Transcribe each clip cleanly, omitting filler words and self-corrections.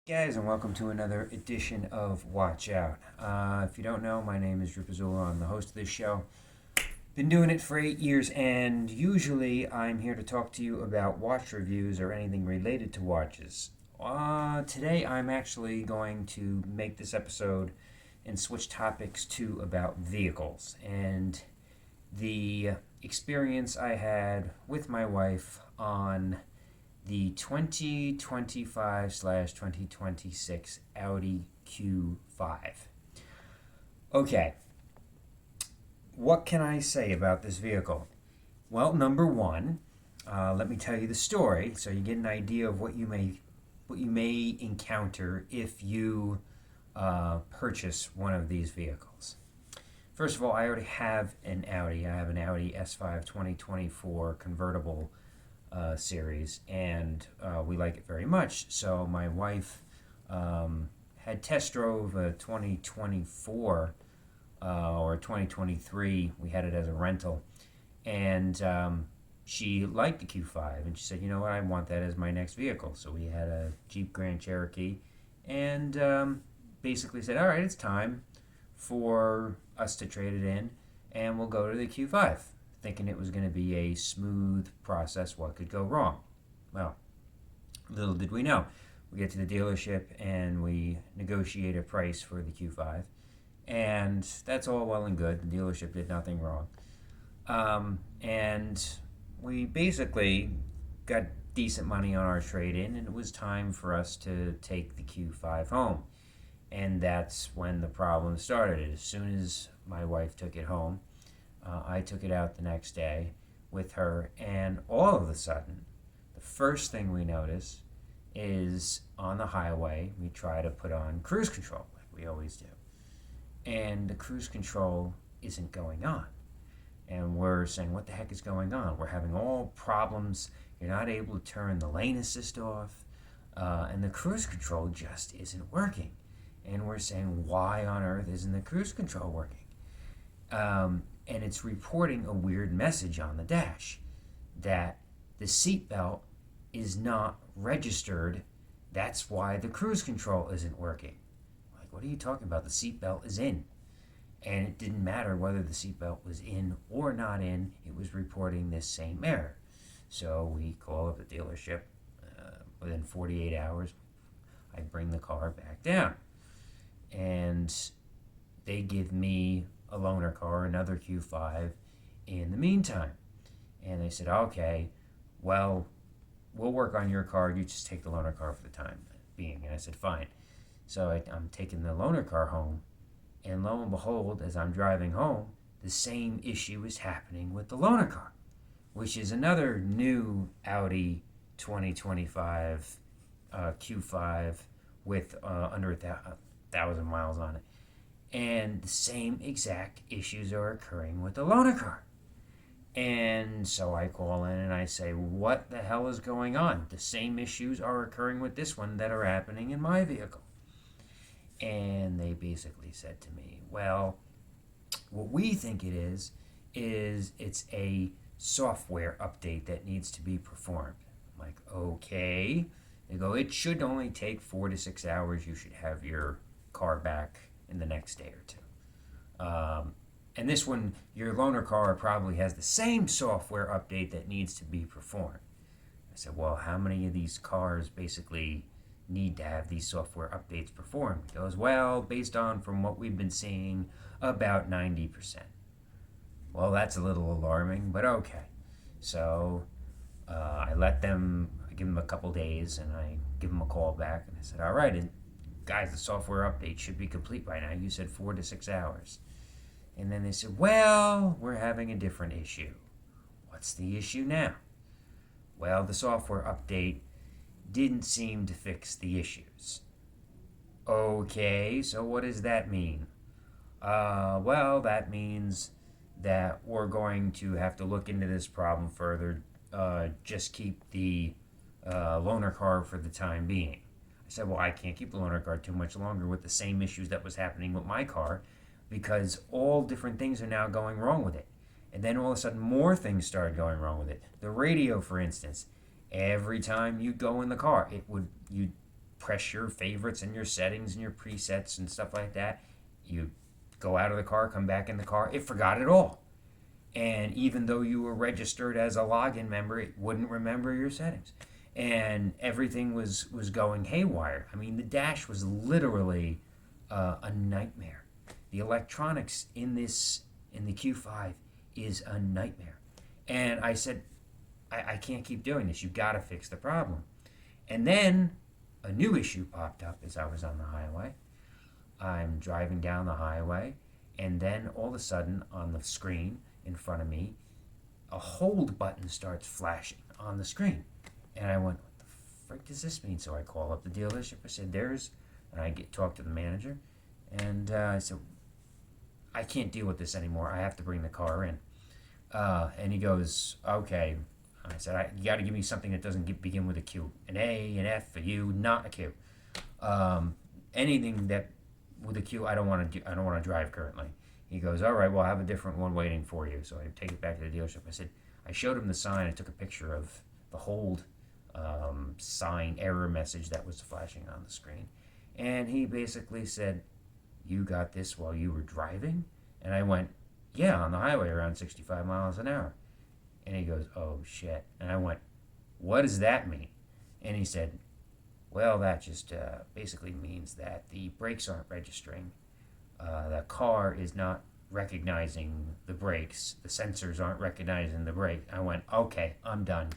Guys, and welcome to another edition of Watch Out. If you don't know, my name is Pizzulo. I'm the host of this show. Been doing it for 8 years, and usually I'm here to talk to you about watch reviews or anything related to watches. Today I'm actually going to make this episode and switch topics to about vehicles and the experience I had with my wife on the 2025/2026 Audi Q5. Okay, what can I say about this vehicle? Well, number one, let me tell you the story so you get an idea of what you may encounter if you purchase one of these vehicles. First of all, I already have an Audi. I have an Audi S5 2024 convertible series, and we like it very much. So my wife had test drove a 2024 or 2023. We had it as a rental, and she liked the Q5, and she said, "You know what? I want that as my next vehicle." So we had a Jeep Grand Cherokee, and basically said, "All right, it's time for us to trade it in, and we'll go to the Q5." Thinking it was going to be a smooth process. What could go wrong? Well, little did we know. We get to the dealership and we negotiate a price for the Q5, and that's all well and good. The dealership did nothing wrong, and we basically got decent money on our trade-in, and it was time for us to take the Q5 home. And that's when the problem started. As soon as my wife took it home, I took it out the next day with her, and all of a sudden, the first thing we notice is on the highway, we try to put on cruise control, like we always do. And the cruise control isn't going on. And we're saying, what the heck is going on? We're having all problems. You're not able to turn the lane assist off, and the cruise control just isn't working. And we're saying, why on earth isn't the cruise control working? And it's reporting a weird message on the dash that the seatbelt is not registered. That's why the cruise control isn't working. Like, what are you talking about? The seatbelt is in. And it didn't matter whether the seatbelt was in or not in, it was reporting this same error. So we call up the dealership. Within 48 hours, I bring the car back down. And they give me a loaner car, another Q5 in the meantime. And they said, okay, well, we'll work on your car. You just take the loaner car for the time being. And I said, fine. So I'm taking the loaner car home. And lo and behold, as I'm driving home, the same issue is happening with the loaner car, which is another new Audi 2025 Q5 with under 1,000 miles on it. And the same exact issues are occurring with the loaner car. And so I call in and I say, what the hell is going on? The same issues are occurring with this one that are happening in my vehicle. And they basically said to me, well, what we think it is it's a software update that needs to be performed. I'm like, okay. They go, it should only take 4 to 6 hours. You should have your car back in the next day or two. And this one, your loaner car probably has the same software update that needs to be performed. I said, well, how many of these cars basically need to have these software updates performed? He goes, well, based on from what we've been seeing, about 90%. Well, that's a little alarming, but okay. So I give them a couple days, and I give them a call back, and I said, all right, and guys, the software update should be complete by now. You said 4 to 6 hours. And then they said, well, we're having a different issue. What's the issue now? Well, the software update didn't seem to fix the issues. Okay, so what does that mean? Well, that means that we're going to have to look into this problem further. Just keep the loaner car for the time being. I said, well, I can't keep the loaner car too much longer with the same issues that was happening with my car, because all different things are now going wrong with it. And then all of a sudden more things started going wrong with it. The radio, for instance, every time you go in the car, you'd press your favorites and your settings and your presets and stuff like that. You go out of the car, come back in the car, it forgot it all. And even though you were registered as a login member, it wouldn't remember your settings. And everything was going haywire. I mean, the dash was literally a nightmare. The electronics in the Q5 is a nightmare. And I said, I can't keep doing this. You've got to fix the problem. And then a new issue popped up as I was on the highway. I'm driving down the highway, and then all of a sudden on the screen in front of me, a hold button starts flashing on the screen. And I went, what the frick does this mean? So I call up the dealership. I said, and I talk to the manager, and I said, I can't deal with this anymore. I have to bring the car in. And he goes, okay. I said, you got to give me something that doesn't begin with a Q. An A, an F, a U, not a Q. Anything that with a Q, I don't want to drive currently. He goes, all right, well, I have a different one waiting for you. So I take it back to the dealership. I showed him the sign. I took a picture of the hold sign error message that was flashing on the screen. And he basically said, you got this while you were driving? And I went, yeah, on the highway around 65 miles an hour. And he goes, oh, shit. And I went, what does that mean? And he said, well, that just basically means that the brakes aren't registering. The car is not recognizing the brakes. The sensors aren't recognizing the brake. I went, okay, I'm done.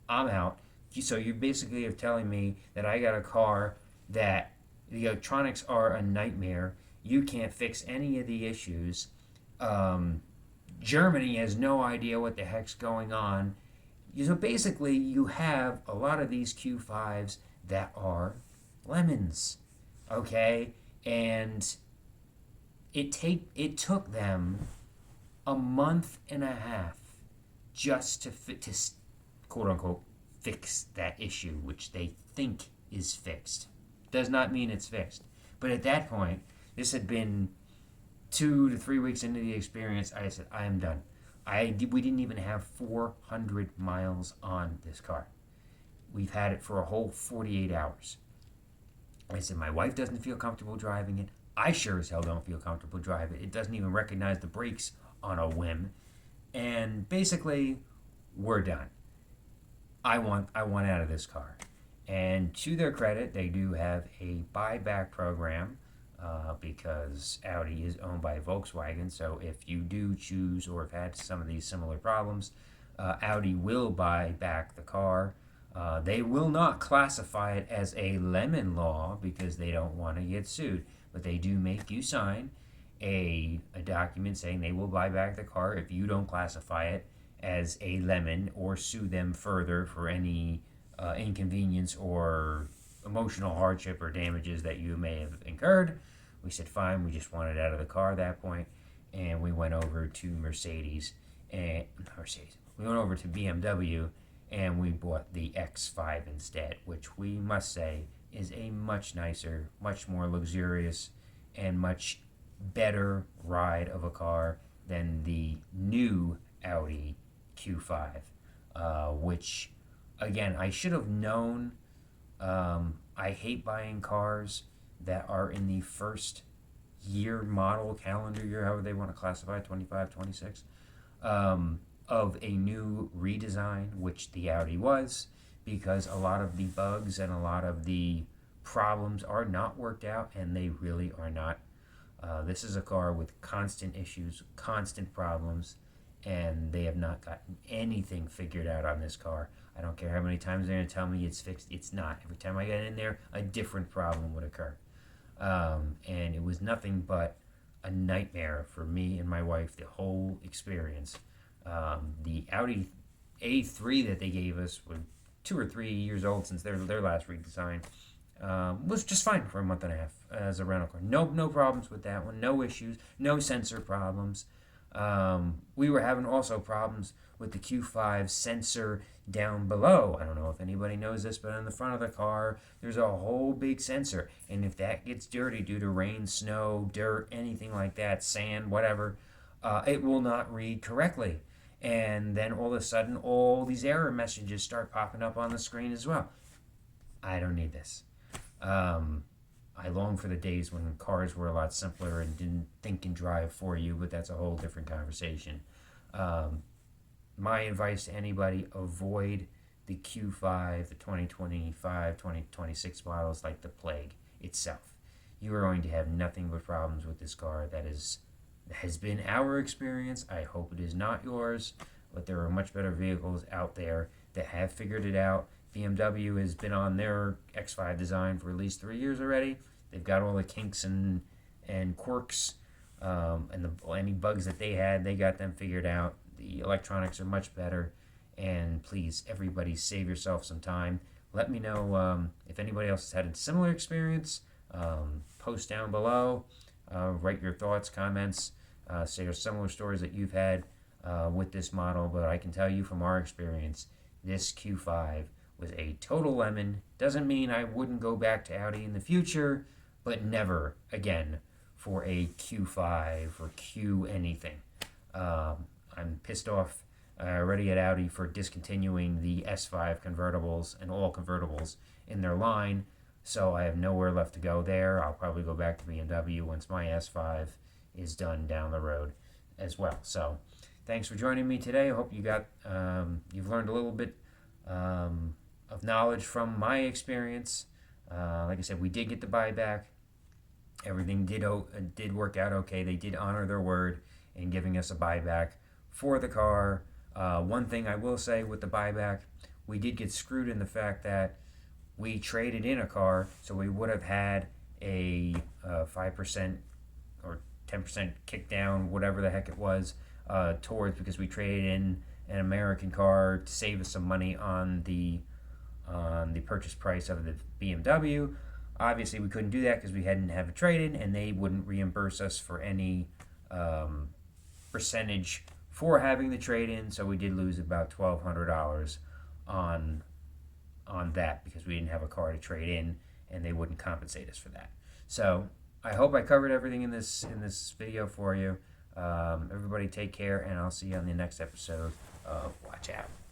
I'm out. So you basically are telling me that I got a car that the electronics are a nightmare. You can't fix any of the issues. Germany has no idea what the heck's going on. So basically, you have a lot of these Q5s that are lemons, okay? And it took them a month and a half just to quote unquote fix that issue, which they think is fixed. Does not mean it's fixed. But at that point, this had been 2 to 3 weeks into the experience. I said, I am done. We didn't even have 400 miles on this car. We've had it for a whole 48 hours. I said, my wife doesn't feel comfortable driving it. I sure as hell don't feel comfortable driving it. It doesn't even recognize the brakes on a whim. And basically, we're done. I want out of this car. And to their credit, they do have a buyback program because Audi is owned by Volkswagen. So if you do choose or have had some of these similar problems, Audi will buy back the car. They will not classify it as a lemon law because they don't want to get sued. But they do make you sign a document saying they will buy back the car if you don't classify it as a lemon or sue them further for any inconvenience or emotional hardship or damages that you may have incurred. We said fine. We just wanted out of the car at that point, and we went over to Mercedes. We went over to BMW, and we bought the X5 instead, which we must say is a much nicer, much more luxurious, and much better ride of a car than the new Audi Q5, which, again, I should have known. I hate buying cars that are in the first year model, calendar year, however they want to classify, 25, 26, of a new redesign, which the Audi was, because a lot of the bugs and a lot of the problems are not worked out, and they really are not. This is a car with constant issues, constant problems, and they have not gotten anything figured out on this car. I don't care how many times they're going to tell me it's fixed. It's not. Every time I get in there, a different problem would occur. And it was nothing but a nightmare for me and my wife, the whole experience. The Audi A3 that they gave us was 2 or 3 years old since their last redesign. Was just fine for a month and a half as a rental car. No problems with that one. No issues. No sensor problems. We were having also problems with the Q5 sensor down below. I don't know if anybody knows this, but on the front of the car, there's a whole big sensor. And if that gets dirty due to rain, snow, dirt, anything like that, sand, whatever, it will not read correctly. And then all of a sudden, all these error messages start popping up on the screen as well. I don't need this. I long for the days when cars were a lot simpler and didn't think and drive for you, but that's a whole different conversation. Um, my advice to anybody: avoid the Q5, the 2025, 2026 models like the plague itself. You are going to have nothing but problems with this car. That has been our experience. I hope it is not yours, but there are much better vehicles out there that have figured it out. BMW has been on their X5 design for at least 3 years already. They've got all the kinks and quirks, any bugs that they had, they got them figured out. The electronics are much better, and please, everybody, save yourself some time. Let me know if anybody else has had a similar experience. Post down below. Write your thoughts, comments. Say similar stories that you've had with this model. But I can tell you from our experience, this Q5 was a total lemon. Doesn't mean I wouldn't go back to Audi in the future, but never again for a Q5 or Q anything. I'm pissed off already at Audi for discontinuing the S5 convertibles and all convertibles in their line. So I have nowhere left to go there. I'll probably go back to BMW once my S5 is done down the road as well. So thanks for joining me today. I hope you've learned a little bit of knowledge from my experience. Like I said, we did get the buyback. Everything did work out okay. They did honor their word in giving us a buyback for the car. One thing I will say with the buyback, we did get screwed in the fact that we traded in a car, so we would have had a 5% or 10% kick down, whatever the heck it was, towards, because we traded in an American car to save us some money on the purchase price of the BMW. Obviously, we couldn't do that because we hadn't have a trade-in, and they wouldn't reimburse us for any percentage for having the trade-in. So we did lose about $1,200 on that because we didn't have a car to trade in, and they wouldn't compensate us for that. So I hope I covered everything in this video for you. Everybody take care, and I'll see you on the next episode of Watch Out.